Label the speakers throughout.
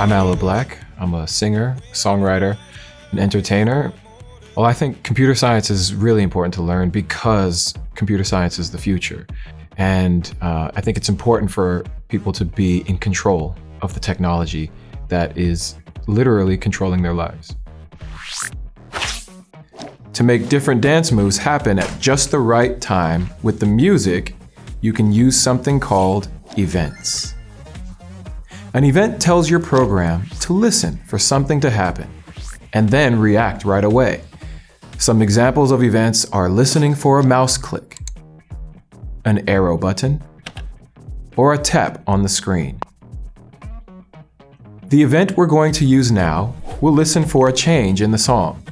Speaker 1: I'm Aloe Blacc. I'm a singer, songwriter, and entertainer. Well, I think computer science is really important to learn because computer science is the future. And I think it's important for people to be in control of the technology that is literally controlling their lives. To make different dance moves happen at just the right time with the music, you can use something called events. An event tells your program to listen for something to happen and then react right away. Some examples of events are listening for a mouse click, an arrow button, or a tap on the screen. The event we're going to use now will listen for a change in the song.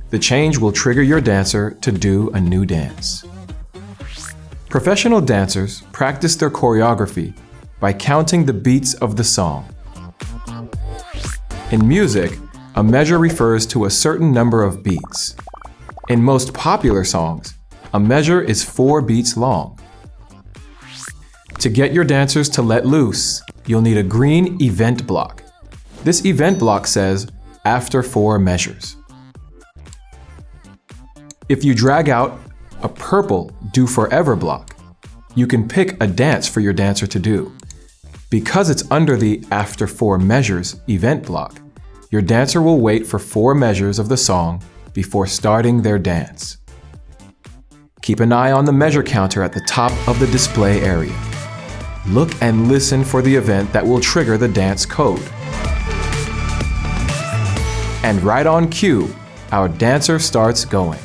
Speaker 1: The change will trigger your dancer to do a new dance. Professional dancers practice their choreography by counting the beats of the song. In music, a measure refers to a certain number of beats. In most popular songs, a measure is 4 beats long. To get your dancers to let loose, you'll need a green event block. This event block says, after 4 measures. If you drag out a purple do forever block, you can pick a dance for your dancer to do. Because it's under the after 4 measures event block, your dancer will wait for 4 measures of the song before starting their dance. Keep an eye on the measure counter at the top of the display area. Look and listen for the event that will trigger the dance code. And right on cue, our dancer starts going.